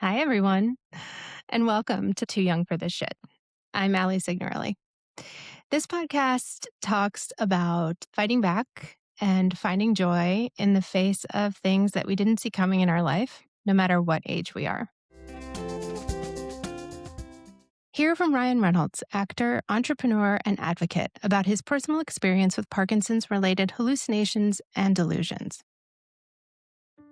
Hi, everyone, and welcome to Too Young for This Shit. I'm Allie Signorelli. This podcast talks about fighting back and finding joy in the face of things that we didn't see coming in our life, no matter what age we are. Hear from Ryan Reynolds, actor, entrepreneur, and advocate, about his personal experience with Parkinson's-related hallucinations and delusions.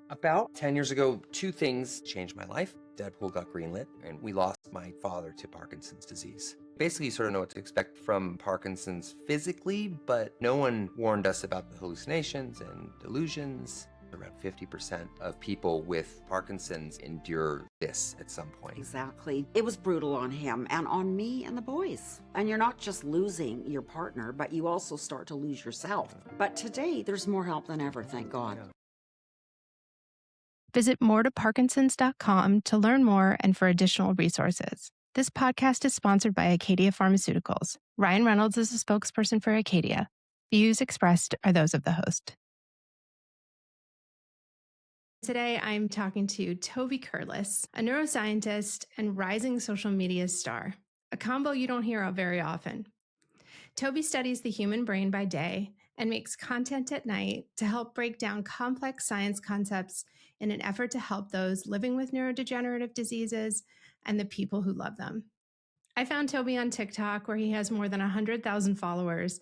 About 10 years ago, two things changed my life. Deadpool got greenlit, and we lost my father to Parkinson's disease. Basically, you sort of know what to expect from Parkinson's physically, but no one warned us about the hallucinations and delusions. Around 50% of people with Parkinson's endure this at some point. Exactly. It was brutal on him and on me and the boys. And you're not just losing your partner, but you also start to lose yourself. But today, there's more help than ever, thank God. Visit moretoparkinsons.com to learn more and for additional resources. This podcast is sponsored by Acadia Pharmaceuticals. Ryan Reynolds is a spokesperson for Acadia. Views expressed are those of the host. Today, I'm talking to Toby Curless, a neuroscientist and rising social media star, a combo you don't hear of very often. Toby studies the human brain by day and makes content at night to help break down complex science concepts in an effort to help those living with neurodegenerative diseases and the people who love them. I found Toby on TikTok, where he has more than 100,000 followers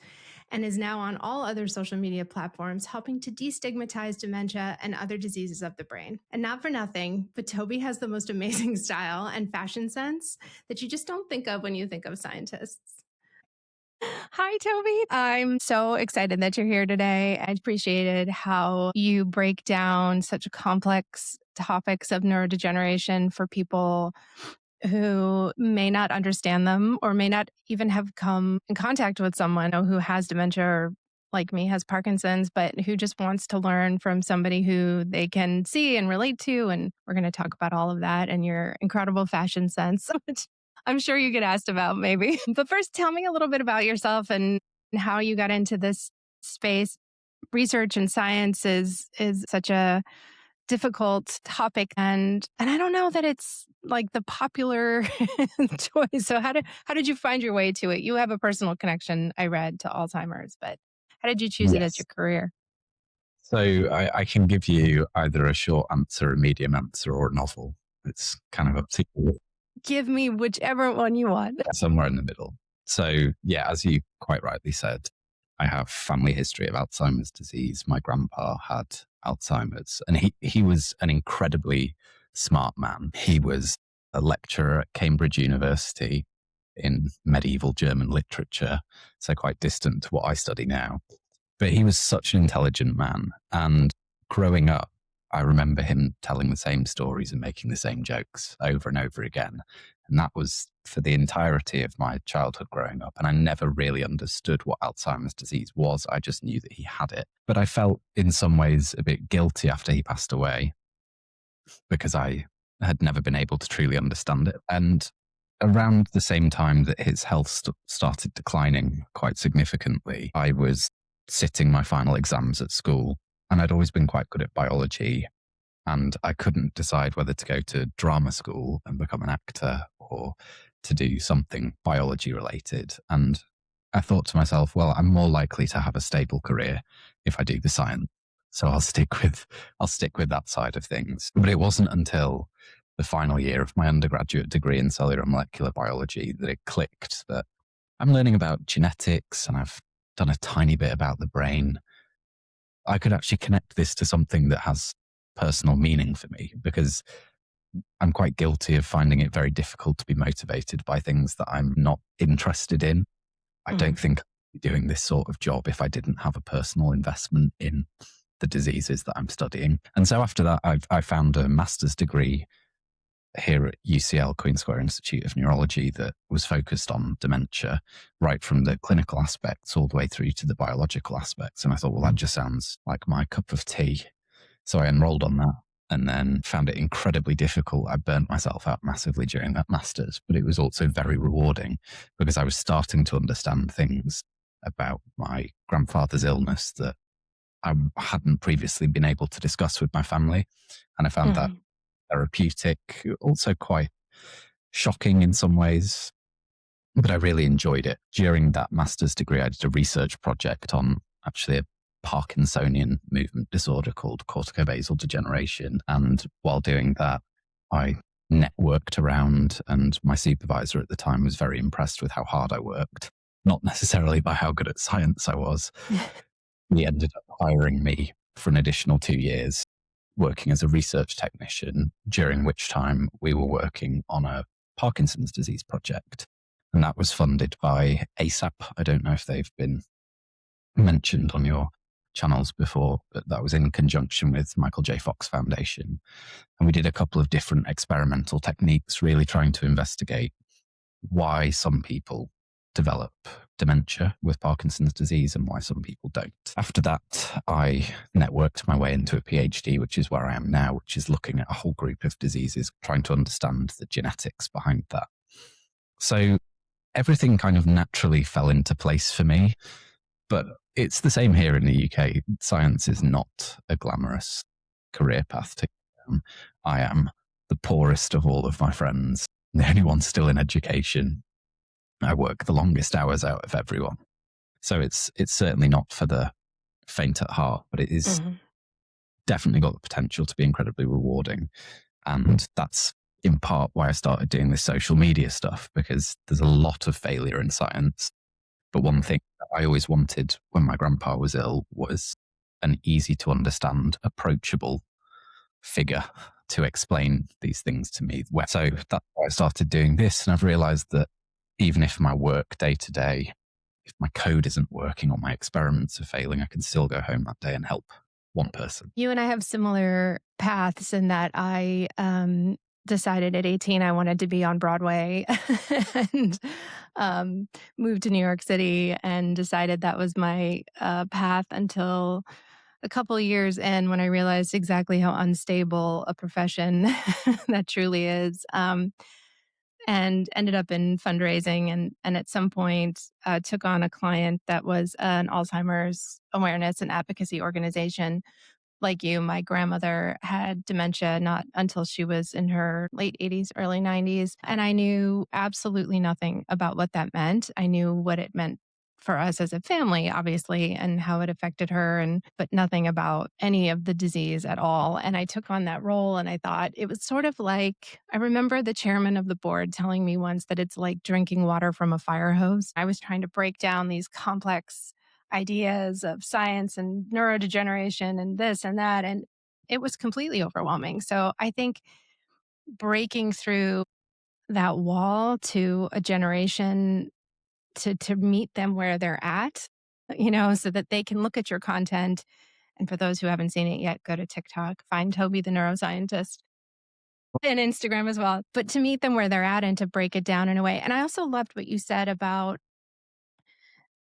and is now on all other social media platforms, helping to destigmatize dementia and other diseases of the brain. And not for nothing, but Toby has the most amazing style and fashion sense that you just don't think of when you think of scientists. Hi, Toby. I'm so excited that you're here today. I appreciated how you break down such complex topics of neurodegeneration for people who may not understand them or may not even have come in contact with someone who has dementia or, like me, has Parkinson's, but who just wants to learn from somebody who they can see and relate to. And we're going to talk about all of that and your incredible fashion sense, which I'm sure you get asked about maybe. But first, tell me a little bit about yourself and how you got into this space. Research and science is such a difficult topic, and I don't know that it's like the popular choice. So how did you find your way to it? You have a personal connection, I read, to Alzheimer's, but how did you choose it as Yes. your career? So I can give you either a short answer, a medium answer, or a novel. It's kind of up to you. Give me whichever one you want. Somewhere in the middle. So yeah, as you quite rightly said, I have family history of Alzheimer's disease. My grandpa had Alzheimer's, and he was an incredibly smart man. He was a lecturer at Cambridge University in medieval German literature, so quite distant to what I study now. But he was such an intelligent man. And growing up, I remember him telling the same stories and making the same jokes over and over again. And that was for the entirety of my childhood growing up. And I never really understood what Alzheimer's disease was. I just knew that he had it. But I felt in some ways a bit guilty after he passed away because I had never been able to truly understand it. And around the same time that his health started declining quite significantly, I was sitting my final exams at school, and I'd always been quite good at biology, and I couldn't decide whether to go to drama school and become an actor or to do something biology related. And I thought to myself, well, I'm more likely to have a stable career if I do the science. So I'll stick with that side of things. But it wasn't until the final year of my undergraduate degree in cellular and molecular biology that it clicked that I'm learning about genetics and I've done a tiny bit about the brain. I could actually connect this to something that has personal meaning for me, because I'm quite guilty of finding it very difficult to be motivated by things that I'm not interested in. I don't think I'd be doing this sort of job if I didn't have a personal investment in the diseases that I'm studying. And so after that, I found a master's degree here at UCL, Queen Square Institute of Neurology, that was focused on dementia, right from the clinical aspects all the way through to the biological aspects. And I thought, well, that just sounds like my cup of tea. So I enrolled on that and then found it incredibly difficult. I burnt myself out massively during that master's, but it was also very rewarding because I was starting to understand things about my grandfather's illness that I hadn't previously been able to discuss with my family. And I found that therapeutic, also quite shocking in some ways, but I really enjoyed it. During that master's degree, I did a research project on actually a Parkinsonian movement disorder called corticobasal degeneration. And while doing that, I networked around, and my supervisor at the time was very impressed with how hard I worked, not necessarily by how good at science I was. He ended up hiring me for an additional 2 years, working as a research technician, during which time we were working on a Parkinson's disease project. And that was funded by ASAP. I don't know if they've been mentioned on your channels before, but that was in conjunction with Michael J. Fox Foundation. And we did a couple of different experimental techniques, really trying to investigate why some people develop dementia with Parkinson's disease and why some people don't. After that, I networked my way into a PhD, which is where I am now, which is looking at a whole group of diseases, trying to understand the genetics behind that. So everything kind of naturally fell into place for me, but it's the same here in the UK. Science is not a glamorous career path to go down. I am the poorest of all of my friends, the only one still in education. I work the longest hours out of everyone. So it's certainly not for the faint at heart, but it is definitely got the potential to be incredibly rewarding. And that's in part why I started doing this social media stuff, because there's a lot of failure in science. But one thing that I always wanted when my grandpa was ill was an easy to understand, approachable figure to explain these things to me. So that's why I started doing this. And I've realized that even if my work day to day, if my code isn't working or my experiments are failing, I can still go home that day and help one person. You and I have similar paths in that I decided at 18 I wanted to be on Broadway and moved to New York City and decided that was my path until a couple of years in, when I realized exactly how unstable a profession that truly is. And ended up in fundraising and at some point took on a client that was an Alzheimer's awareness and advocacy organization. Like you, my grandmother had dementia not until she was in her late 80s, early 90s. And I knew absolutely nothing about what that meant. I knew what it meant for us as a family, obviously, and how it affected her, but nothing about any of the disease at all. And I took on that role and I thought it was sort of like, I remember the chairman of the board telling me once that it's like drinking water from a fire hose. I was trying to break down these complex ideas of science and neurodegeneration and this and that, and it was completely overwhelming. So I think breaking through that wall to a generation, to meet them where they're at, so that they can look at your content. And for those who haven't seen it yet, go to TikTok, find Toby the neuroscientist, and Instagram as well. But to meet them where they're at and to break it down in a way. And I also loved what you said about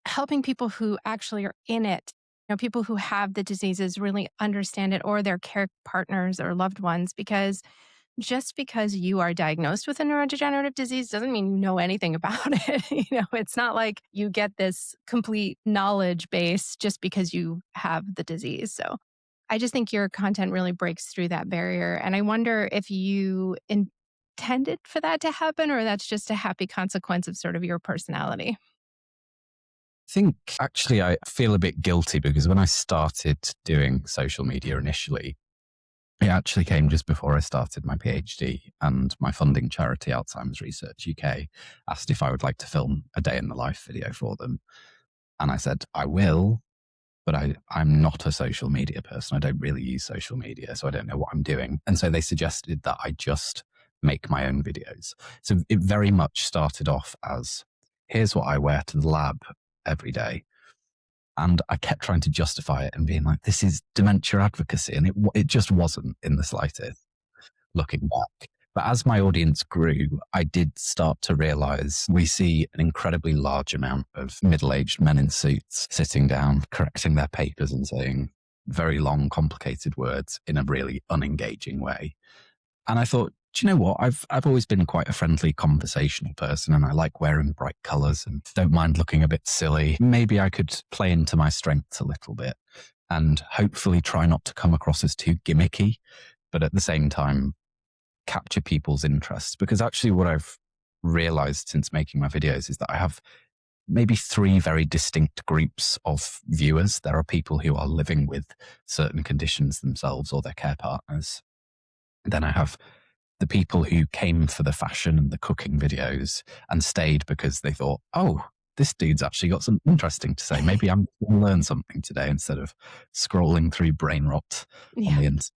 helping people who actually are in it, people who have the diseases really understand it, or their care partners or loved ones, because just because you are diagnosed with a neurodegenerative disease doesn't mean you know anything about it. It's not like you get this complete knowledge base just because you have the disease. So I just think your content really breaks through that barrier. And I wonder if you intended for that to happen, or that's just a happy consequence of sort of your personality. I think actually I feel a bit guilty, because when I started doing social media initially, it actually came just before I started my PhD, and my funding charity, Alzheimer's Research UK, asked if I would like to film a day in the life video for them. And I said, I will, but I'm not a social media person. I don't really use social media, so I don't know what I'm doing. And so they suggested that I just make my own videos. So it very much started off as, here's what I wear to the lab every day. And I kept trying to justify it and being like, this is dementia advocacy. And it just wasn't in the slightest, looking back. But as my audience grew, I did start to realize we see an incredibly large amount of middle-aged men in suits sitting down, correcting their papers and saying very long, complicated words in a really unengaging way. And I thought, do you know what? I've always been quite a friendly, conversational person, and I like wearing bright colors and don't mind looking a bit silly. Maybe I could play into my strengths a little bit and hopefully try not to come across as too gimmicky, but at the same time, capture people's interests, because actually what I've realized since making my videos is that I have maybe 3 very distinct groups of viewers. There are people who are living with certain conditions themselves or their care partners. Then I have the people who came for the fashion and the cooking videos and stayed because they thought, oh, this dude's actually got something interesting to say. Maybe I'm going to learn something today instead of scrolling through brain rot on the internet.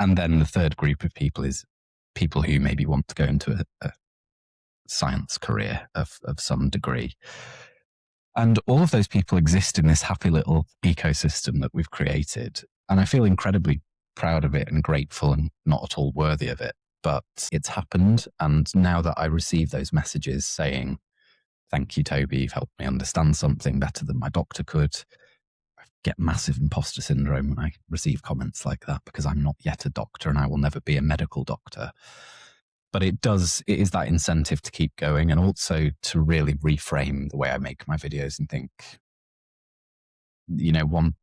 And then the third group of people is people who maybe want to go into a science career of some degree. And all of those people exist in this happy little ecosystem that we've created. And I feel incredibly proud of it and grateful and not at all worthy of it. But it's happened. And now that I receive those messages saying, thank you, Toby, you've helped me understand something better than my doctor could, I get massive imposter syndrome when I receive comments like that, because I'm not yet a doctor and I will never be a medical doctor. But it is that incentive to keep going, and also to really reframe the way I make my videos and think, one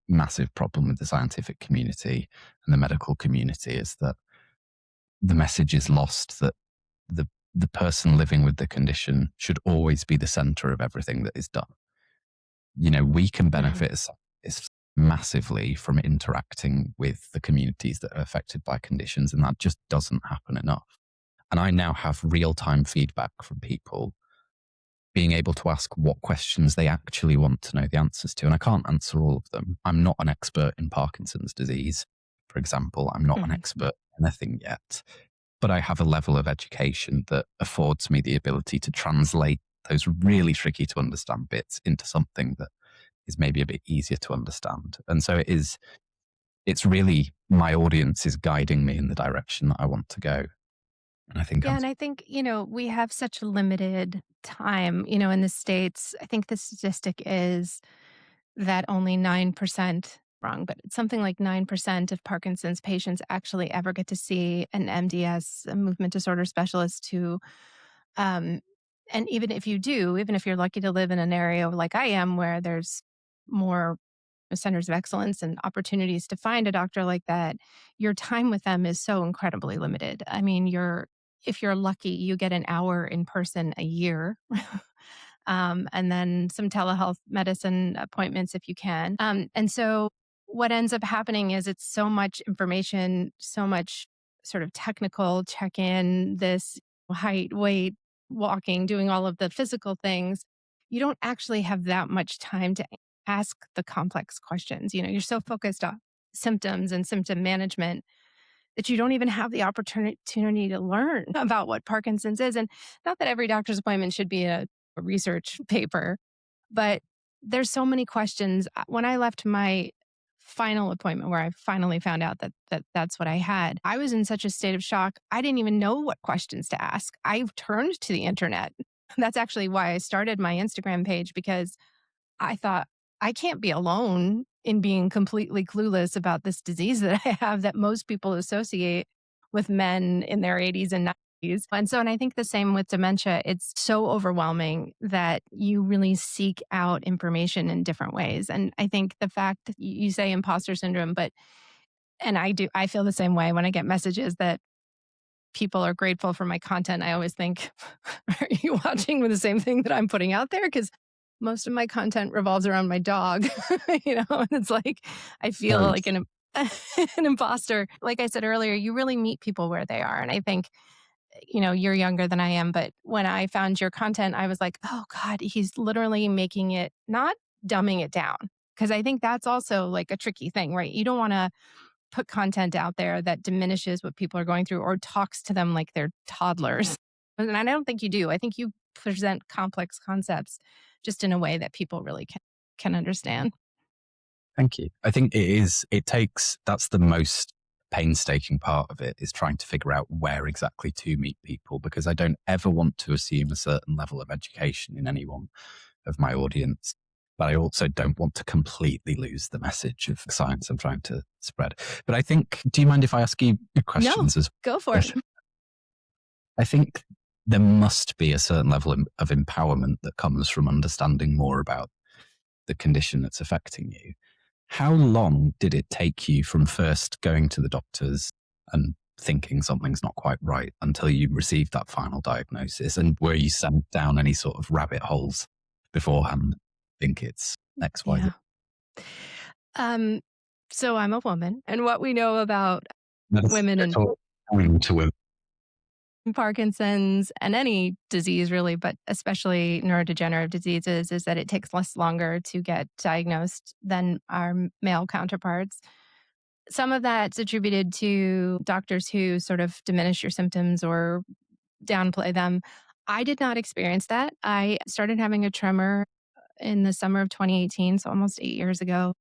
massive problem with the scientific community and the medical community is that the message is lost that the person living with the condition should always be the center of everything that is done. We can benefit as massively from interacting with the communities that are affected by conditions, and that just doesn't happen enough. And I now have real-time feedback from people being able to ask what questions they actually want to know the answers to. And I can't answer all of them. I'm not an expert in Parkinson's disease, for example. I'm not an expert in anything yet, but I have a level of education that affords me the ability to translate those really tricky to understand bits into something that is maybe a bit easier to understand. And so it's really my audience is guiding me in the direction that I want to go. And I think and I think, we have such limited time, in the States. I think the statistic is that only 9%, wrong, but it's something like 9% of Parkinson's patients actually ever get to see an MDS, a movement disorder specialist and even if you do, even if you're lucky to live in an area like I am, where there's more centers of excellence and opportunities to find a doctor like that, your time with them is so incredibly limited. I mean, if you're lucky, you get an hour in person a year. And then some telehealth medicine appointments if you can. And so what ends up happening is it's so much information, so much sort of technical check-in, this height, weight, walking, doing all of the physical things. You don't actually have that much time to ask the complex questions. You're so focused on symptoms and symptom management that you don't even have the opportunity to learn about what Parkinson's is. And not that every doctor's appointment should be a research paper, but there's so many questions. When I left my final appointment, where I finally found out that's what I had, I was in such a state of shock. I didn't even know what questions to ask. I turned to the internet. That's actually why I started my Instagram page, because I thought, I can't be alone in being completely clueless about this disease that I have, that most people associate with men in their 80s and 90s. And I think the same with dementia. It's so overwhelming that you really seek out information in different ways. And I think the fact that you say imposter syndrome, and I feel the same way when I get messages that people are grateful for my content. I always think, are you watching the same thing that I'm putting out there? Because most of my content revolves around my dog, and it's like, I feel like an imposter. Like I said earlier, you really meet people where they are. And I think, you're younger than I am, but when I found your content, I was like, oh God, he's literally making it, not dumbing it down. Because I think that's also like a tricky thing, right? You don't want to put content out there that diminishes what people are going through or talks to them like they're toddlers. And I don't think you do. I think you present complex concepts just in a way that people really can understand. Thank you. I think that's the most painstaking part of it, is trying to figure out where exactly to meet people, because I don't ever want to assume a certain level of education in anyone of my audience. But I also don't want to completely lose the message of science I'm trying to spread. But I think, do you mind if I ask you questions? No, go for it. I think there must be a certain level of empowerment that comes from understanding more about the condition that's affecting you. How long did it take you from first going to the doctors and thinking something's not quite right until you received that final diagnosis? And were you sent down any sort of rabbit holes beforehand? I think it's X, Y, Z. Yeah. So I'm a woman, and what we know about That's women and coming to women. Parkinson's and any disease really, but especially neurodegenerative diseases, is that it takes less longer to get diagnosed than our male counterparts. Some of that's attributed to doctors who sort of diminish your symptoms or downplay them. I did not experience that. I started having a tremor in the summer of 2018, so almost 8 years ago.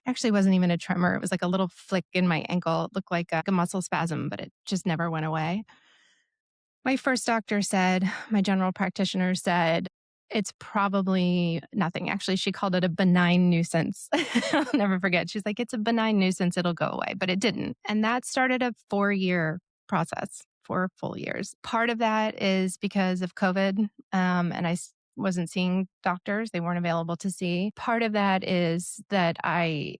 Actually wasn't even a tremor. It was like a little flick in my ankle. It looked like a muscle spasm, but it just never went away. My first doctor said, my general practitioner said, it's probably nothing. Actually, she called it a benign nuisance. I'll never forget. She's like, it's a benign nuisance. It'll go away, but it didn't. And that started a 4-year process, 4 full years. Part of that is because of COVID, and I wasn't seeing doctors. They weren't available to see. Part of that is that I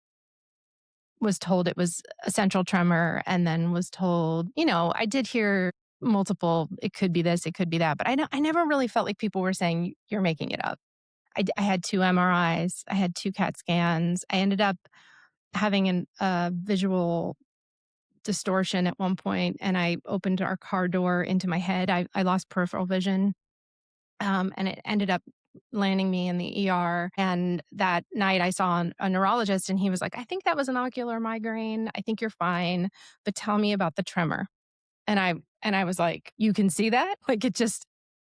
was told it was a central tremor and then was told, I did hear multiple, it could be this, it could be that, but I never really felt like people were saying, you're making it up. I had 2 MRIs, I had 2 CAT scans. I ended up having a visual distortion at one point, and I opened our car door into my head. I lost peripheral vision, and it ended up landing me in the ER. And that night I saw a neurologist, and he was like, I think that was an ocular migraine. I think you're fine, but tell me about the tremor. And I was like, you can see that? Like it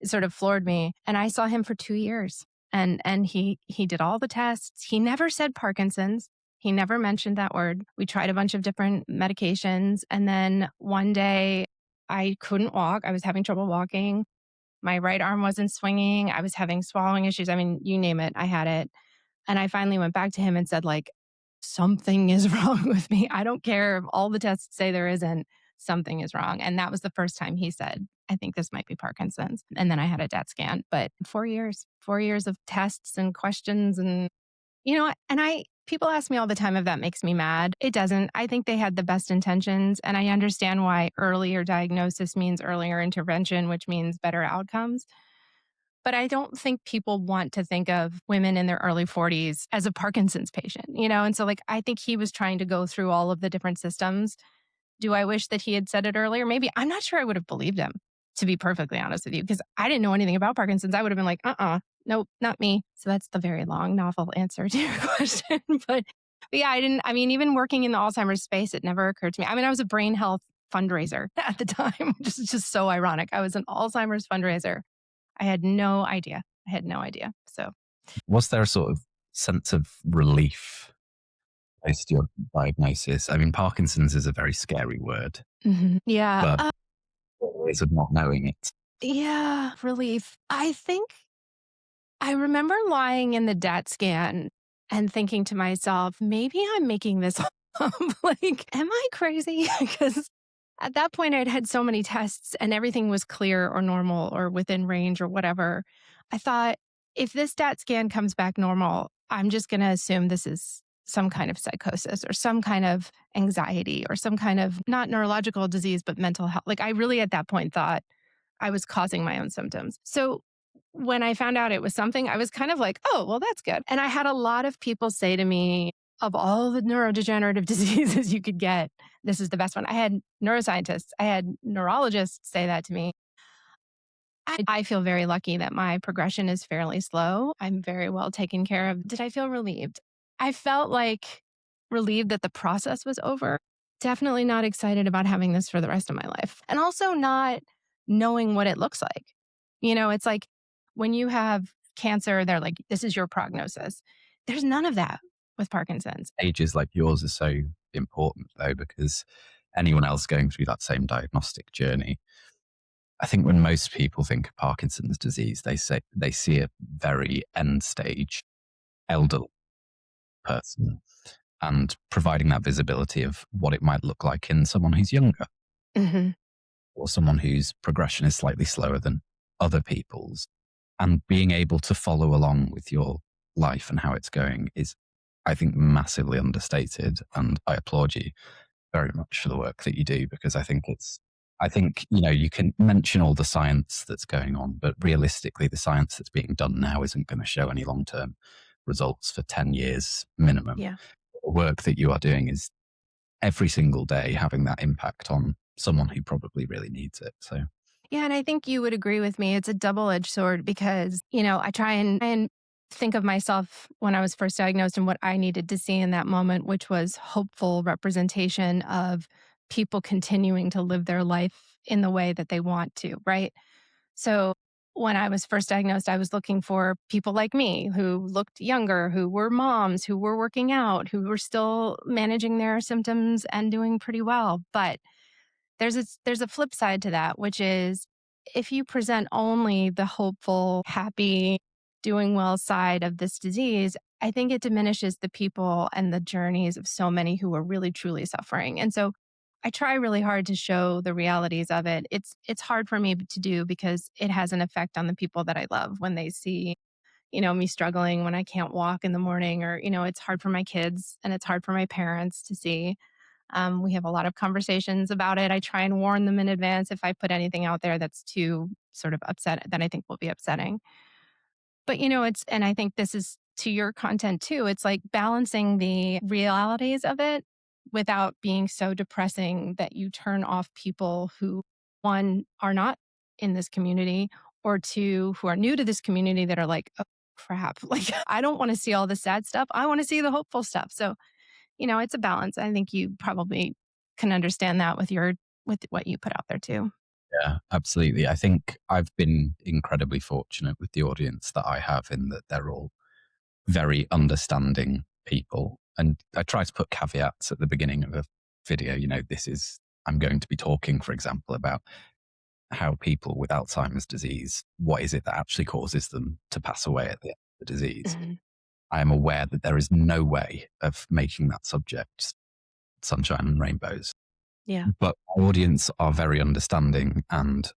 sort of floored me. And I saw him for 2 years, and he did all the tests. He never said Parkinson's. He never mentioned that word. We tried a bunch of different medications. And then one day I couldn't walk. I was having trouble walking. My right arm wasn't swinging. I was having swallowing issues. I mean, you name it, I had it. And I finally went back to him and said, like, something is wrong with me. I don't care if all the tests say there isn't, something is wrong. And that was the first time he said, I think this might be Parkinson's. And then I had a DET scan. But 4 years of tests and questions. And, people ask me all the time if that makes me mad. It doesn't. I think they had the best intentions. And I understand why earlier diagnosis means earlier intervention, which means better outcomes. But I don't think people want to think of women in their early 40s as a Parkinson's patient, And so, I think he was trying to go through all of the different systems. Do I wish that he had said it earlier? Maybe. I'm not sure I would have believed him, to be perfectly honest with you, because I didn't know anything about Parkinson's. I would have been like, nope, not me. So that's the very long, novel answer to your question. But yeah, even working in the Alzheimer's space, it never occurred to me. I was a brain health fundraiser at the time, which is just so ironic. I was an Alzheimer's fundraiser. I had no idea. So was there a sort of sense of relief post your diagnosis? Parkinson's is a very scary word. Mm-hmm. Yeah. But ways of not knowing it. Yeah, relief. I think I remember lying in the DET scan and thinking to myself, maybe I'm making this up. Am I crazy? Because at that point, I'd had so many tests and everything was clear or normal or within range or whatever. I thought, if this DET scan comes back normal, I'm just going to assume this is some kind of psychosis or some kind of anxiety or some kind of not neurological disease, but mental health. I really at that point thought I was causing my own symptoms. So when I found out it was something, I was kind of like, oh, well, that's good. And I had a lot of people say to me, of all the neurodegenerative diseases you could get, this is the best one. I had neuroscientists, I had neurologists say that to me. I feel very lucky that my progression is fairly slow. I'm very well taken care of. Did I feel relieved? I felt relieved that the process was over. Definitely not excited about having this for the rest of my life. And also not knowing what it looks like. It's like when you have cancer, they're like, this is your prognosis. There's none of that with Parkinson's. Ages like yours are so important, though, because anyone else going through that same diagnostic journey, I think when most people think of Parkinson's disease, they see a very end stage elderly person, and providing that visibility of what it might look like in someone who's younger, Mm-hmm. or someone whose progression is slightly slower than other people's, and being able to follow along with your life and how it's going is, I think, massively understated, and I applaud you very much for the work that you do, because I think, you can mention all the science that's going on, but realistically, the science that's being done now isn't going to show any long-term results for 10 years minimum. Yeah. The work that you are doing is every single day having that impact on someone who probably really needs it. So Yeah, and I think you would agree with me. It's a double-edged sword because, I try and think of myself when I was first diagnosed and what I needed to see in that moment, which was hopeful representation of people continuing to live their life in the way that they want to, right? So when I was first diagnosed, I was looking for people like me who looked younger, who were moms, who were working out, who were still managing their symptoms and doing pretty well. But there's a flip side to that, which is if you present only the hopeful, happy, doing well side of this disease, I think it diminishes the people and the journeys of so many who are really truly suffering. And so I try really hard to show the realities of it. It's hard for me to do because it has an effect on the people that I love when they see, me struggling when I can't walk in the morning, or, it's hard for my kids and it's hard for my parents to see. We have a lot of conversations about it. I try and warn them in advance if I put anything out there that's too sort of upset that I think will be upsetting. But and I think this is to your content too. It's like balancing the realities of it without being so depressing that you turn off people who, one, are not in this community, or two, who are new to this community that are like, oh, crap. Like, I don't want to see all the sad stuff. I want to see the hopeful stuff. So it's a balance. I think you probably can understand that with what you put out there too. yeah, absolutely. I think I've been incredibly fortunate with the audience that I have, in that they're all very understanding people. And I try to put caveats at the beginning of a video. I'm going to be talking, for example, about how people with Alzheimer's disease, what is it that actually causes them to pass away at the end of the disease? Mhm. I am aware that there is no way of making that subject sunshine and rainbows. Yeah. But our audience are very understanding, and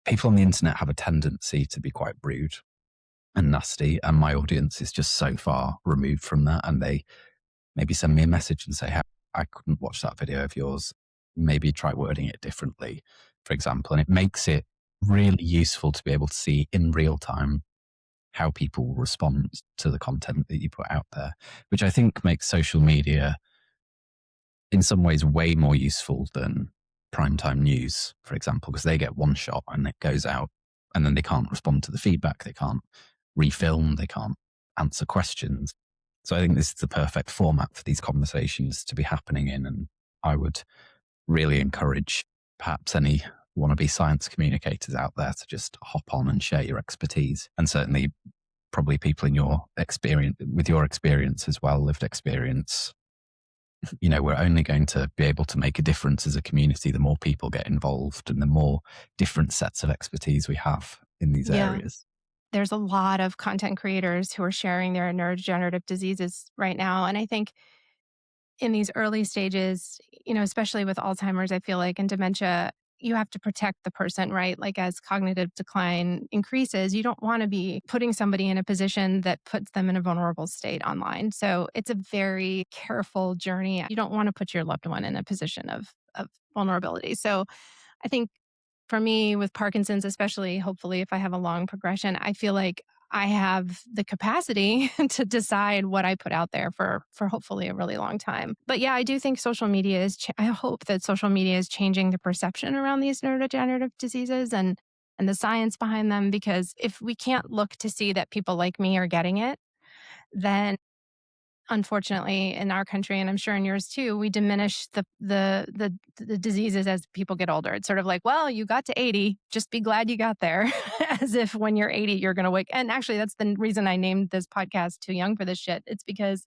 people on the internet have a tendency to be quite rude and nasty. And my audience is just so far removed from that. And they maybe send me a message and say, hey, I couldn't watch that video of yours. Maybe try wording it differently, for example. And it makes it really useful to be able to see in real time how people will respond to the content that you put out there, which I think makes social media in some ways way more useful than primetime news, for example, because they get one shot and it goes out, and then they can't respond to the feedback. They can't refilm. They can't answer questions. So I think this is the perfect format for these conversations to be happening in. And I would really encourage perhaps any wannabe science communicators out there to just hop on and share your expertise. And certainly probably people in your experience, with your experience as well, lived experience. We're only going to be able to make a difference as a community the more people get involved and the more different sets of expertise we have in these Yeah. areas. There's a lot of content creators who are sharing their neurodegenerative diseases right now. And I think in these early stages, especially with Alzheimer's, I feel like, and dementia, you have to protect the person, right? Like as cognitive decline increases, you don't want to be putting somebody in a position that puts them in a vulnerable state online. So it's a very careful journey. You don't want to put your loved one in a position of vulnerability. So I think for me with Parkinson's, especially, hopefully, if I have a long progression, I feel like I have the capacity to decide what I put out there for hopefully a really long time. But yeah, I do think social media I hope that social media is changing the perception around these neurodegenerative diseases and the science behind them, because if we can't look to see that people like me are getting it, then unfortunately in our country, and I'm sure in yours too, we diminish the diseases as people get older. It's sort of like, well, you got to 80, just be glad you got there. As if when you're 80 you're going to wake. And actually that's the reason I named this podcast Too Young for This Shit. It's because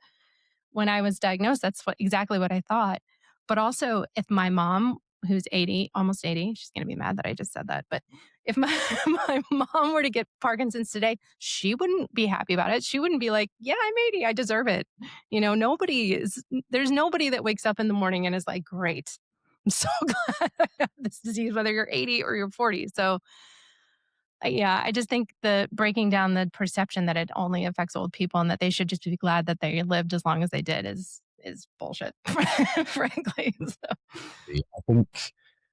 when I was diagnosed, that's exactly what I thought. But also, if my mom, who's 80, almost 80, she's going to be mad that I just said that. But if my, my mom were to get Parkinson's today, she wouldn't be happy about it. She wouldn't be like, yeah, I'm 80, I deserve it. There's nobody that wakes up in the morning and is like, great, I'm so glad I have this disease, whether you're 80 or you're 40. So yeah, I just think the breaking down the perception that it only affects old people and that they should just be glad that they lived as long as they did is bullshit, frankly. So. I think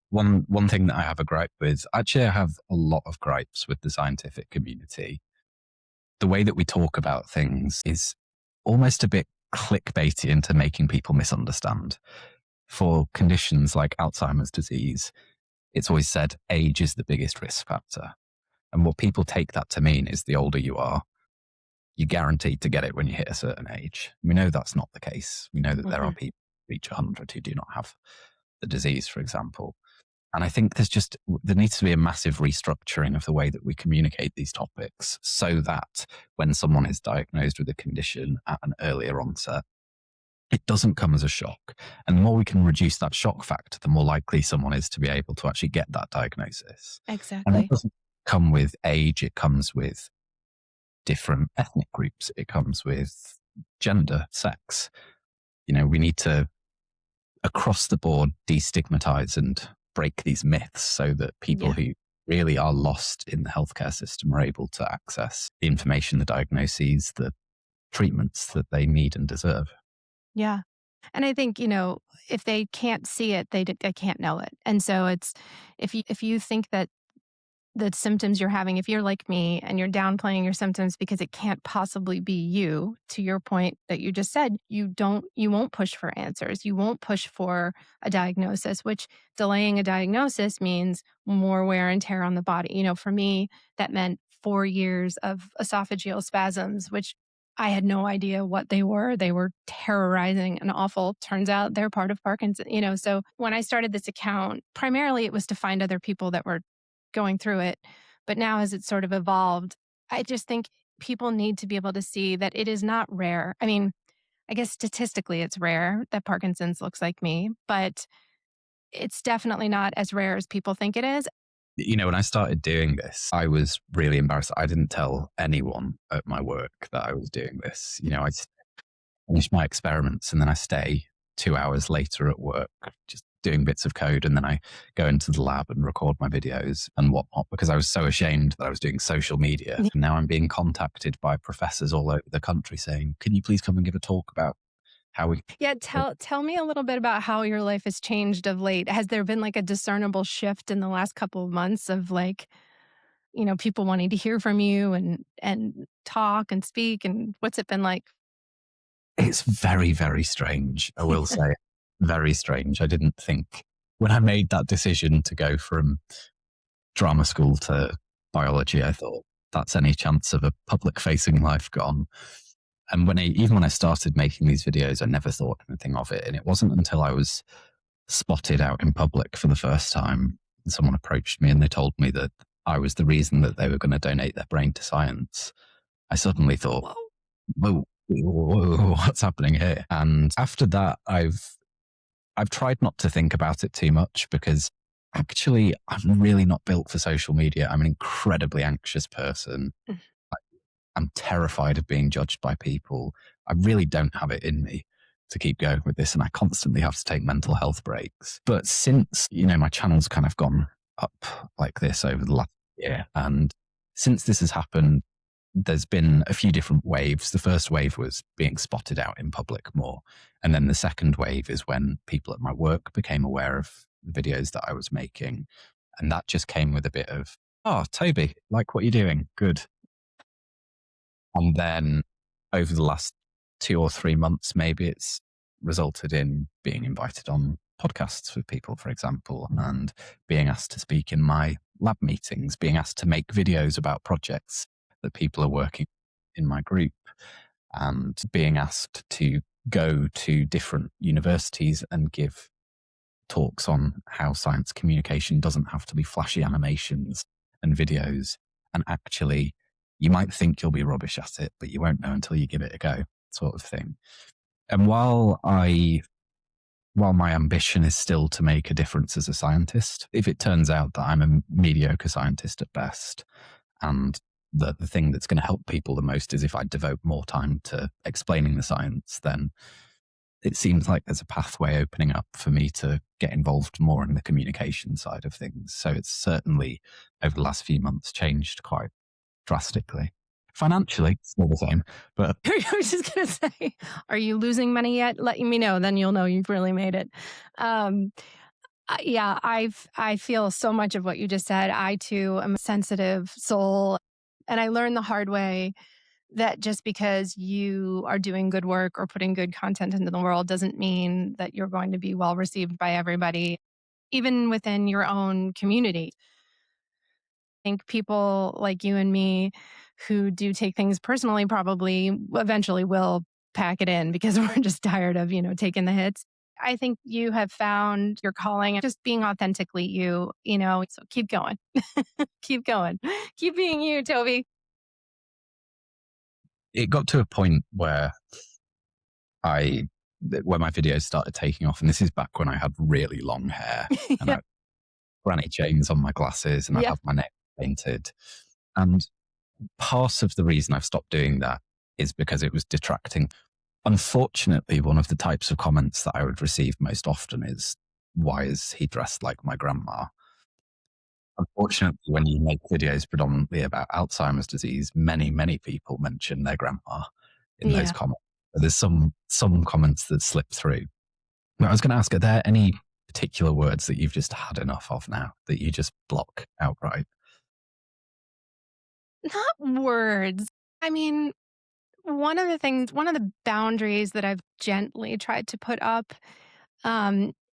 one thing that I have a gripe with, actually, I have a lot of gripes with the scientific community. The way that we talk about things is almost a bit clickbaity into making people misunderstand. For conditions like Alzheimer's disease, it's always said age is the biggest risk factor. And what people take that to mean is the older you are, you're guaranteed to get it when you hit a certain age. We know that's not the case. We know that there are people who reach 100 who do not have the disease, for example. And I think there needs to be a massive restructuring of the way that we communicate these topics so that when someone is diagnosed with a condition at an earlier onset, it doesn't come as a shock. And the more we can reduce that shock factor, the more likely someone is to be able to actually get that diagnosis. Exactly. And it doesn't come with age, it comes with different ethnic groups, it comes with gender, sex. We need to, across the board, destigmatize and break these myths so that people who really are lost in the healthcare system are able to access the information, the diagnoses, the treatments that they need and deserve. Yeah. And I think, if they can't see it, they can't know it. And so it's, if you think that the symptoms you're having, if you're like me and you're downplaying your symptoms because it can't possibly be you, to your point that you just said, you won't push for answers. You won't push for a diagnosis, which delaying a diagnosis means more wear and tear on the body. For me, that meant 4 years of esophageal spasms, which I had no idea what they were. They were terrorizing and awful. Turns out they're part of Parkinson, so when I started this account, primarily it was to find other people that were going through it. But now as it's sort of evolved, I just think people need to be able to see that it is not rare. I mean, I guess statistically it's rare that Parkinson's looks like me, but it's definitely not as rare as people think it is. When I started doing this, I was really embarrassed. I didn't tell anyone at my work that I was doing this. I finish my experiments and then I stay 2 hours later at work, just doing bits of code. And then I go into the lab and record my videos and whatnot because I was so ashamed that I was doing social media. And now I'm being contacted by professors all over the country saying, can you please come and give a talk about how we... Yeah, tell me a little bit about how your life has changed of late. Has there been like a discernible shift in the last couple of months of people wanting to hear from you and talk and speak? And what's it been like? It's very, very strange, I will say. Very strange. I didn't think when I made that decision to go from drama school to biology, I thought that's any chance of a public facing life gone. And even when I started making these videos, I never thought anything of it. And it wasn't until I was spotted out in public for the first time, and someone approached me and they told me that I was the reason that they were going to donate their brain to science. I suddenly thought, whoa, what's happening here? And after that, I've tried not to think about it too much because actually I'm really not built for social media. I'm an incredibly anxious person. I'm terrified of being judged by people. I really don't have it in me to keep going with this. And I constantly have to take mental health breaks. But since, my channel's kind of gone up like this over the last year. And since this has happened, there's been a few different waves. The first wave was being spotted out in public more. And then the second wave is when people at my work became aware of the videos that I was making. And that just came with a bit of, oh, Toby, like what you're doing. Good. And then over the last 2 or 3 months, maybe it's resulted in being invited on podcasts with people, for example, and being asked to speak in my lab meetings, being asked to make videos about projects that people are working in my group, and being asked to go to different universities and give talks on how science communication doesn't have to be flashy animations and videos. And actually, you might think you'll be rubbish at it, but you won't know until you give it a go, sort of thing. And while my ambition is still to make a difference as a scientist, if it turns out that I'm a mediocre scientist at best, and the thing that's going to help people the most is if I devote more time to explaining the science, then it seems like there's a pathway opening up for me to get involved more in the communication side of things. So it's certainly over the last few months changed quite drastically. Financially, still the same, but I was just going to say, are you losing money yet? Let me know. Then you'll know you've really made it. Um, yeah, I feel so much of what you just said. I too am a sensitive soul. And I learned the hard way that just because you are doing good work or putting good content into the world doesn't mean that you're going to be well received by everybody, even within your own community. I think people like you and me who do take things personally probably eventually will pack it in because we're just tired of, taking the hits. I think you have found your calling and just being authentically you, so keep going. Keep going. Keep being you, Toby. it got to a point where when my videos started taking off, and this is back when I had really long hair and I had granny chains on my glasses and I'd Yeah. have my neck painted. And part of the reason I've stopped doing that is because it was detracting. Unfortunately, one of the types of comments that I would receive most often is, why is he dressed like my grandma? Unfortunately, when you make videos predominantly about Alzheimer's disease, many, many people mention their grandma in those Yeah. comments. There's some comments that slip through. Now, I was going to ask, are there any particular words that you've just had enough of now that you just block outright? Not words. I mean, one of the boundaries that I've gently tried to put up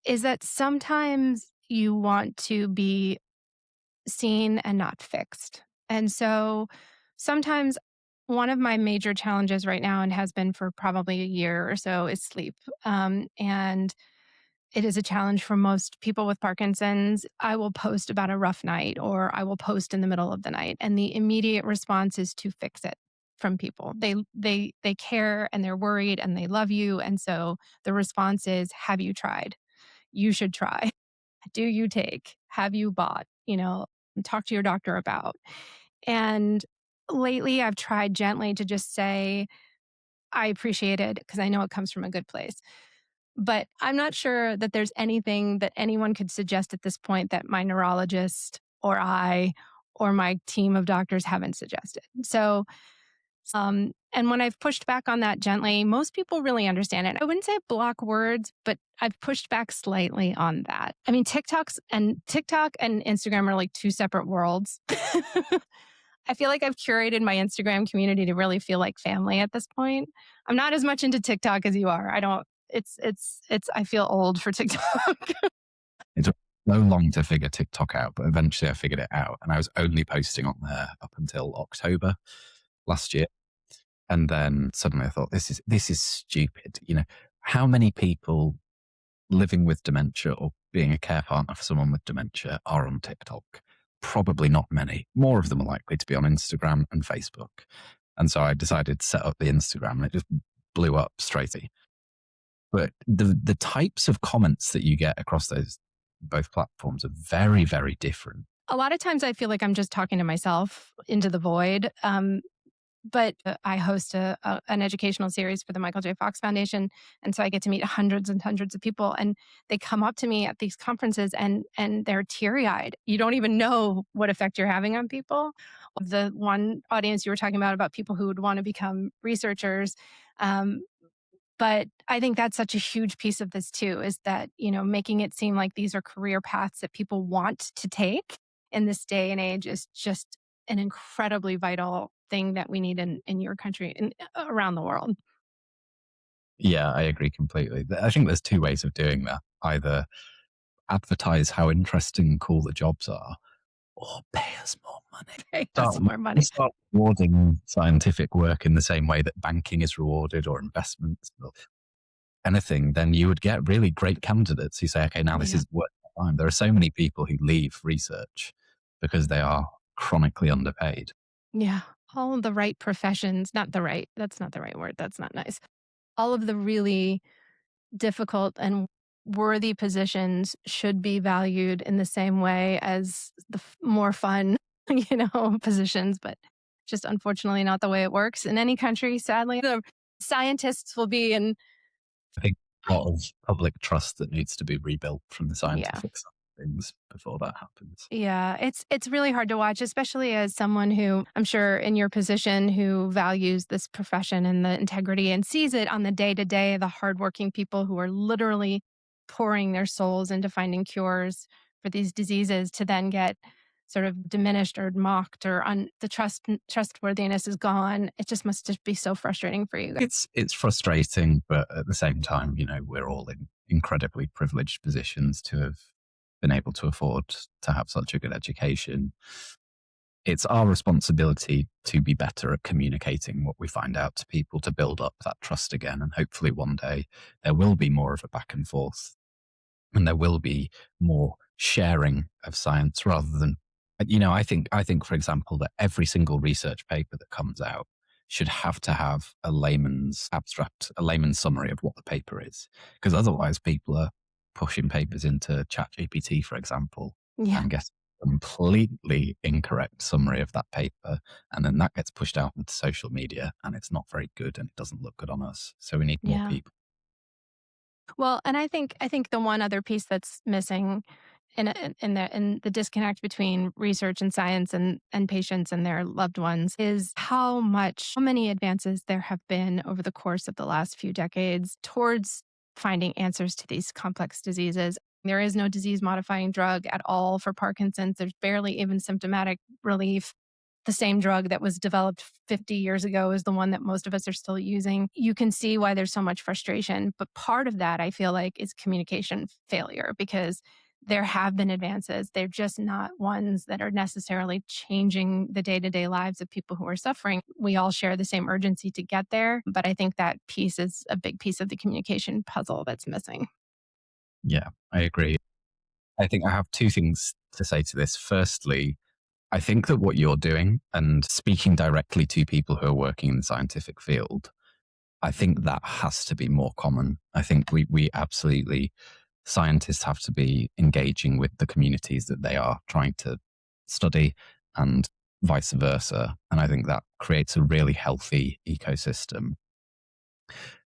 is that sometimes you want to be seen and not fixed. And so sometimes one of my major challenges right now, and has been for probably a year or so, is sleep. And it is a challenge for most people with Parkinson's. I will post about a rough night or I will post in the middle of the night, and the immediate response is to fix it from people. They care and they're worried and they love you, and so the response is, have you tried? You should try. Do you take? Have you bought? Talk to your doctor about. And lately I've tried gently to just say, I appreciate it because I know it comes from a good place. But I'm not sure that there's anything that anyone could suggest at this point that my neurologist or I or my team of doctors haven't suggested. So, and when I've pushed back on that gently, most people really understand it. I wouldn't say block words, but I've pushed back slightly on that. I mean, TikTok and Instagram are like two separate worlds. I feel like I've curated my Instagram community to really feel like family at this point. I'm not as much into TikTok as you are. I don't, I feel old for TikTok. It took so long to figure TikTok out, but eventually I figured it out. And I was only posting on there up until October last year. And then suddenly I thought, this is stupid. How many people living with dementia or being a care partner for someone with dementia are on TikTok? Probably not many. More of them are likely to be on Instagram and Facebook. And so I decided to set up the Instagram and it just blew up straight away. But the types of comments that you get across those both platforms are very, very different. A lot of times I feel like I'm just talking to myself into the void. But I host an educational series for the Michael J. Fox Foundation. And so I get to meet hundreds and hundreds of people. And they come up to me at these conferences and they're teary eyed. You don't even know what effect you're having on people. The one audience you were talking about people who would want to become researchers. But I think that's such a huge piece of this too, is that, making it seem like these are career paths that people want to take in this day and age is just an incredibly vital thing that we need in your country and around the world. Yeah, I agree completely. I think there's two ways of doing that. Either advertise how interesting and cool the jobs are, or pay us more money. Pay us more money. Start rewarding scientific work in the same way that banking is rewarded or investments or anything, then you would get really great candidates who say, okay, now this is worth my time. There are so many people who leave research because they are chronically underpaid. Yeah. All of the right professions, that's not the right word. That's not nice. All of the really difficult and worthy positions should be valued in the same way as the more fun, positions, but just unfortunately not the way it works in any country. Sadly, the scientists will be in. I think a lot of public trust that needs to be rebuilt from the scientific side. things before that happens. Yeah, it's really hard to watch, especially as someone who I'm sure in your position who values this profession and the integrity and sees it on the day to day, the hardworking people who are literally pouring their souls into finding cures for these diseases to then get sort of diminished or mocked or the trustworthiness is gone. It just must just be so frustrating for you guys. It's frustrating, but at the same time, we're all in incredibly privileged positions to have been able to afford to have such a good education. It's our responsibility to be better at communicating what we find out to people to build up that trust again. And hopefully one day there will be more of a back and forth, and there will be more sharing of science rather than, I think, for example, that every single research paper that comes out should have to have a layman's abstract, a layman's summary of what the paper is. Because otherwise people are pushing papers into ChatGPT, for example, Yeah. and get a completely incorrect summary of that paper. And then that gets pushed out into social media and it's not very good and it doesn't look good on us. So we need more Yeah. people. Well, and I think the one other piece that's missing in the disconnect between research and science and patients and their loved ones is how many advances there have been over the course of the last few decades towards finding answers to these complex diseases. There is no disease modifying drug at all for Parkinson's. There's barely even symptomatic relief. The same drug that was developed 50 years ago is the one that most of us are still using. You can see why there's so much frustration. But part of that, I feel like, is communication failure because there have been advances. They're just not ones that are necessarily changing the day to day lives of people who are suffering. We all share the same urgency to get there. But I think that piece is a big piece of the communication puzzle that's missing. Yeah, I agree. I think I have two things to say to this. Firstly, I think that what you're doing and speaking directly to people who are working in the scientific field, I think that has to be more common. I think we absolutely, scientists have to be engaging with the communities that they are trying to study and vice versa. And I think that creates a really healthy ecosystem.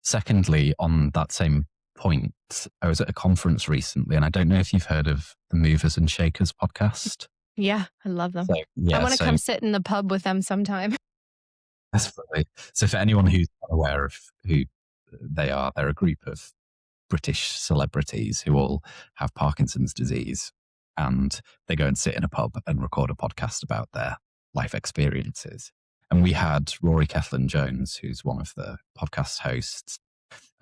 Secondly, on that same point, I was at a conference recently, and I don't know if you've heard of the Movers and Shakers podcast. Yeah, I love them. So, yeah, I want to so come sit in the pub with them sometime. Definitely. So for anyone who's unaware of who they are, they're a group of British celebrities who all have Parkinson's disease, and they go and sit in a pub and record a podcast about their life experiences. And we had Rory Kethlin-Jones, who's one of the podcast hosts,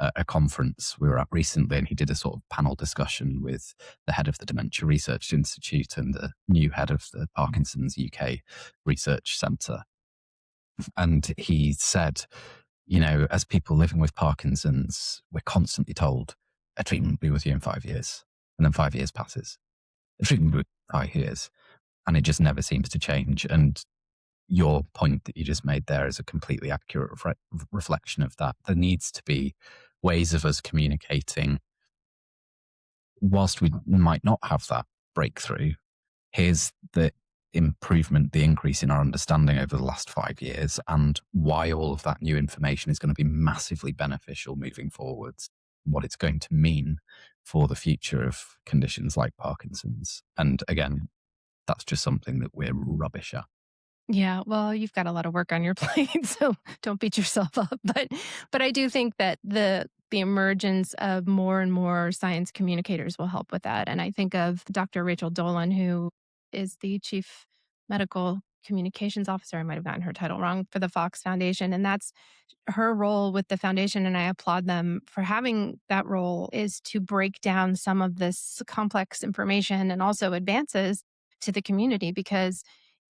at a conference we were at recently, and he did a sort of panel discussion with the head of the Dementia Research Institute and the new head of the Parkinson's UK Research Centre. And he said, as people living with Parkinson's, we're constantly told a treatment will be with you in 5 years. And then 5 years passes. A treatment will be with you in 5 years. And it just never seems to change. And your point that you just made there is a completely accurate reflection of that. There needs to be ways of us communicating. Whilst we might not have that breakthrough, here's the improvement, the increase in our understanding over the last 5 years, and why all of that new information is going to be massively beneficial moving forwards, what it's going to mean for the future of conditions like Parkinson's. And again, that's just something that we're rubbish at. Yeah, well, you've got a lot of work on your plate, so don't beat yourself up. But I do think that the emergence of more and more science communicators will help with that. And I think of Dr. Rachel Dolan, who is the chief medical communications officer. I might have gotten her title wrong for the Fox Foundation, and that's her role with the foundation. And I applaud them for having that role, is to break down some of this complex information and also advances to the community, because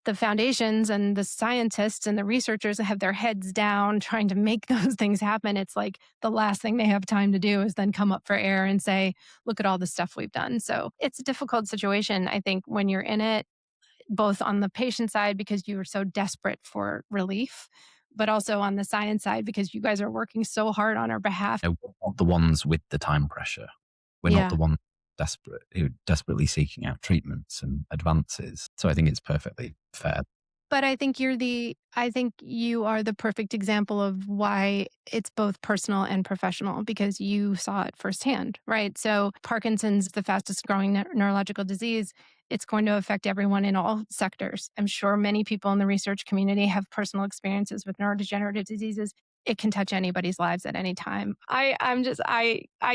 the foundations and the scientists and the researchers have their heads down trying to make those things happen. It's like the last thing they have time to do is then come up for air and say, look at all the stuff we've done. So it's a difficult situation, I think, when you're in it, both on the patient side because you are so desperate for relief, but also on the science side because you guys are working so hard on our behalf. We're not the ones with the time pressure. We're not the ones who are desperately seeking out treatments and advances. So I think it's perfectly fair But I think I think you are the perfect example of why it's both personal and professional because you saw it firsthand, right? So Parkinson's, the fastest growing neurological disease. It's going to affect everyone in all sectors. I'm sure many people in the research community have personal experiences with neurodegenerative diseases. It can touch anybody's lives at any time. I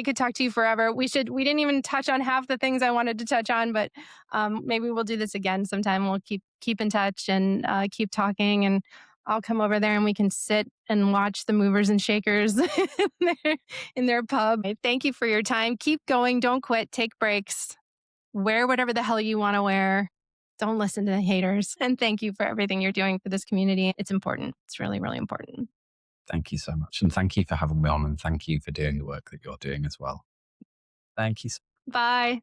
could talk to you forever. We didn't even touch on half the things I wanted to touch on, but maybe we'll do this again sometime. We'll keep in touch and keep talking, and I'll come over there and we can sit and watch the movers and shakers in their pub. Thank you for your time. Keep going. Don't quit. Take breaks. Wear whatever the hell you want to wear. Don't listen to the haters. And thank you for everything you're doing for this community. It's important. It's really, really important. Thank you so much. And thank you for having me on, and thank you for doing the work that you're doing as well. Thank you. Bye.